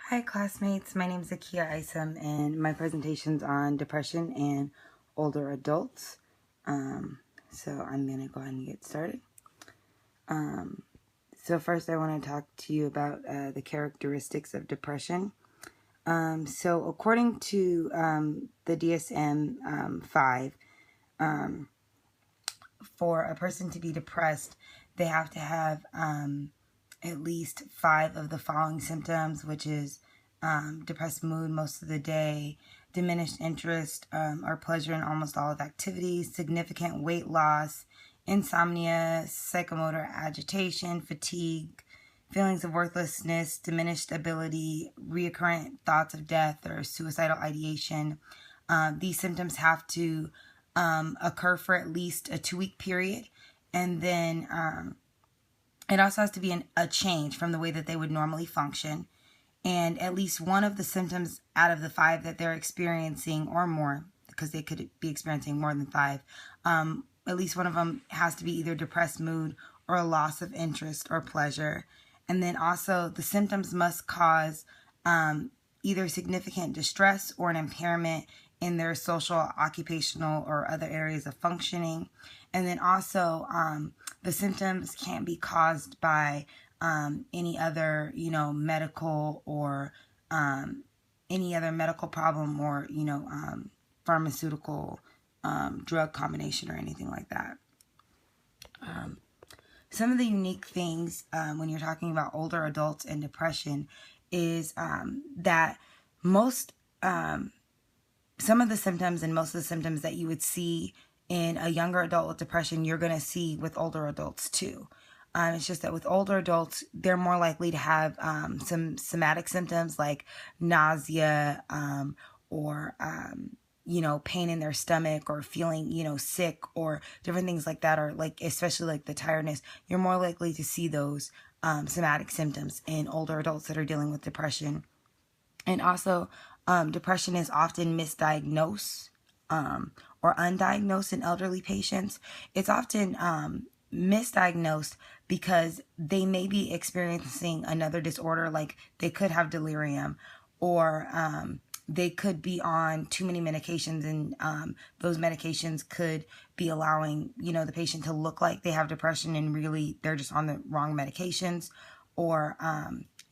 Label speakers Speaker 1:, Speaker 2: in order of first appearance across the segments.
Speaker 1: Hi classmates, my name is Akia Isom and my presentation's on depression and older adults. So I'm going to go ahead and get started. So first I want to talk to you about the characteristics of depression. So according to the DSM-5, for a person to be depressed, they have to have at least 5 of the following symptoms, which is depressed mood most of the day, diminished interest or pleasure in almost all of activities, significant weight loss, insomnia, psychomotor agitation, fatigue, feelings of worthlessness, diminished ability, reoccurrent thoughts of death or suicidal ideation. These symptoms have to occur for at least a 2-week period, and then it also has to be a change from the way that they would normally function. And at least one of the symptoms out of the 5 that they're experiencing, or more, because they could be experiencing more than 5, at least one of them has to be either depressed mood or a loss of interest or pleasure. And then also the symptoms must cause either significant distress or an impairment in their social, occupational, or other areas of functioning. And then also the symptoms can't be caused by any other, medical or any other medical problem or, pharmaceutical drug combination or anything like that. Some of the unique things when you're talking about older adults and depression is that some of the symptoms and most of the symptoms that you would see in a younger adult with depression, you're going to see with older adults too. It's just that with older adults, they're more likely to have some somatic symptoms like nausea or, pain in their stomach or feeling, sick or different things like that, or like especially like the tiredness. You're more likely to see those somatic symptoms in older adults that are dealing with depression. And also, depression is often misdiagnosed or undiagnosed in elderly patients. It's often misdiagnosed because they may be experiencing another disorder, like they could have delirium, or they could be on too many medications, and those medications could be allowing, the patient to look like they have depression and really they're just on the wrong medications, or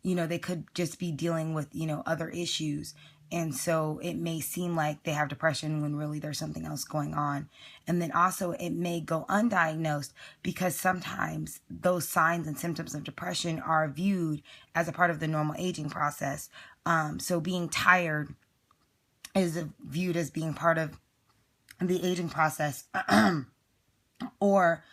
Speaker 1: they could just be dealing with, other issues. And so it may seem like they have depression when really there's something else going on. And then also it may go undiagnosed because sometimes those signs and symptoms of depression are viewed as a part of the normal aging process. So being tired is viewed as being part of the aging process. Or,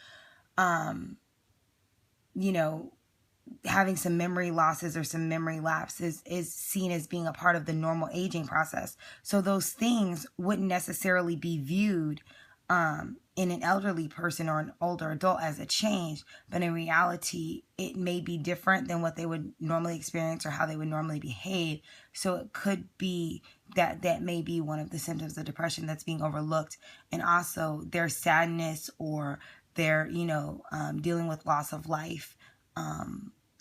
Speaker 1: having some memory losses or some memory lapses is seen as being a part of the normal aging process. So those things wouldn't necessarily be viewed in an elderly person or an older adult as a change, but in reality, it may be different than what they would normally experience or how they would normally behave. So it could be that may be one of the symptoms of depression that's being overlooked. And also their sadness or their, dealing with loss of life,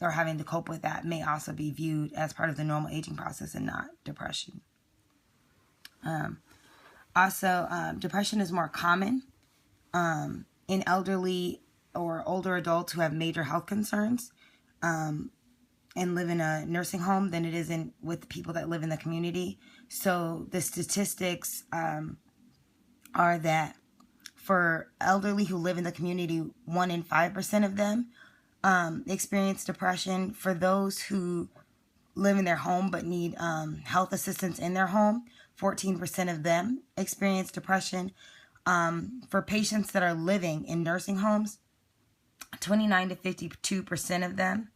Speaker 1: or having to cope with that may also be viewed as part of the normal aging process and not depression. Also, depression is more common in elderly or older adults who have major health concerns and live in a nursing home than it is with people that live in the community. So the statistics are that for elderly who live in the community, 1 in 5% of them experience depression. For those who live in their home but need health assistance in their home, 14% of them experience depression. For patients that are living in nursing homes, 29 to 52% of them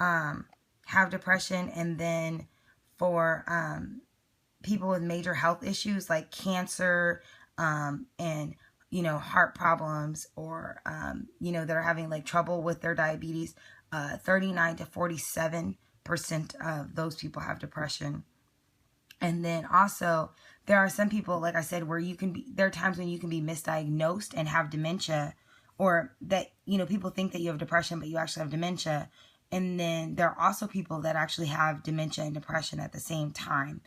Speaker 1: have depression. And then for people with major health issues like cancer and heart problems, or, that are having like trouble with their diabetes, 39 to 47% of those people have depression. And then also there are some people, like I said, where there are times when you can be misdiagnosed and have dementia, or that, people think that you have depression, but you actually have dementia. And then there are also people that actually have dementia and depression at the same time.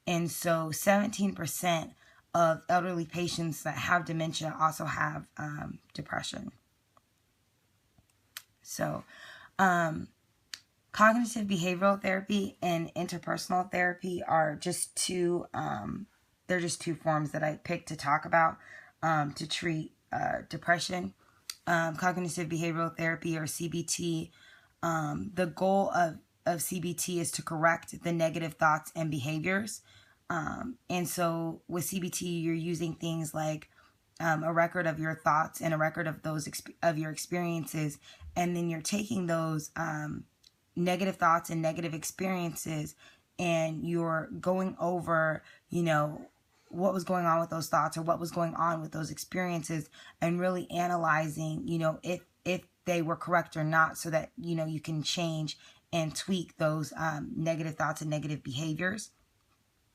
Speaker 1: And so 17% of elderly patients that have dementia also have depression. So cognitive behavioral therapy and interpersonal therapy are just two, they're just two forms that I picked to talk about to treat depression. Cognitive behavioral therapy, or CBT, the goal of CBT is to correct the negative thoughts and behaviors. And so with CBT, you're using things like a record of your thoughts and a record of those of your experiences, and then you're taking those negative thoughts and negative experiences, and you're going over, what was going on with those thoughts or what was going on with those experiences, and really analyzing, if they were correct or not, so that, you can change and tweak those negative thoughts and negative behaviors.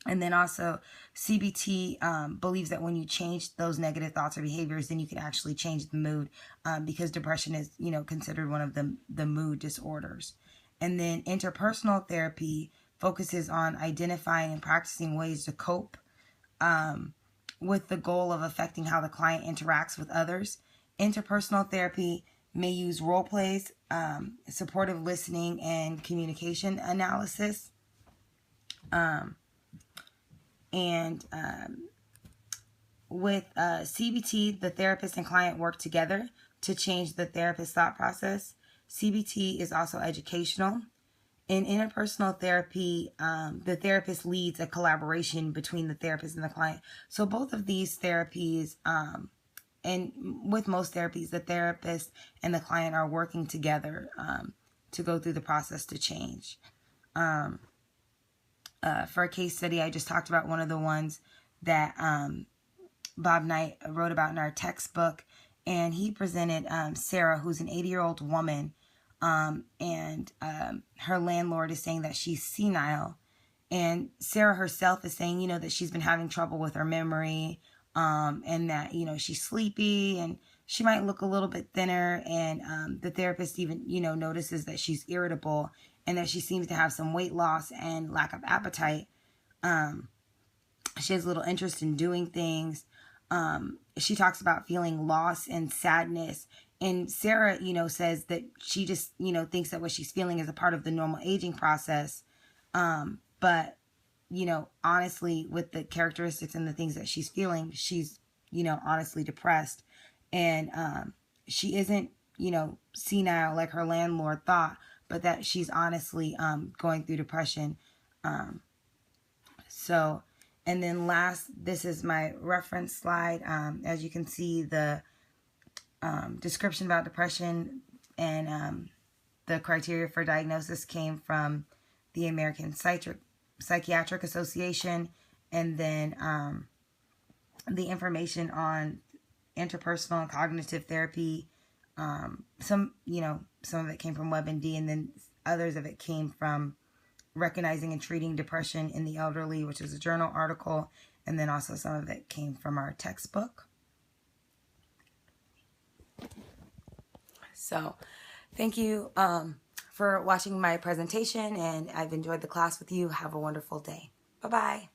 Speaker 1: And then also CBT believes that when you change those negative thoughts or behaviors, then you can actually change the mood, because depression is, considered one of the mood disorders. And then interpersonal therapy focuses on identifying and practicing ways to cope with the goal of affecting how the client interacts with others. Interpersonal therapy may use role plays, supportive listening, and communication analysis. With CBT, the therapist and client work together to change the therapist's thought process. CBT is also educational. In interpersonal therapy, the therapist leads a collaboration between the therapist and the client. So both of these therapies, and with most therapies, the therapist and the client are working together to go through the process to change. For a case study, I just talked about one of the ones that Bob Knight wrote about in our textbook, and he presented Sarah, who's an 80-year-old woman, and her landlord is saying that she's senile, and Sarah herself is saying, that she's been having trouble with her memory, and that, she's sleepy, and she might look a little bit thinner, and the therapist even, notices that she's irritable, and that she seems to have some weight loss and lack of appetite. She has little interest in doing things. She talks about feeling loss and sadness. And Sarah, says that she just, thinks that what she's feeling is a part of the normal aging process. But, honestly, with the characteristics and the things that she's feeling, she's, honestly depressed. And she isn't, senile like her landlord thought, but that she's honestly going through depression. And then last, this is my reference slide. As you can see, the description about depression and the criteria for diagnosis came from the American Psychiatric Association, and then the information on interpersonal and cognitive therapy, some of it came from WebMD, and then others of it came from Recognizing and Treating Depression in the Elderly, which is a journal article, and then also some of it came from our textbook. So thank you for watching my presentation, and I've enjoyed the class with you. Have a wonderful day. Bye-bye.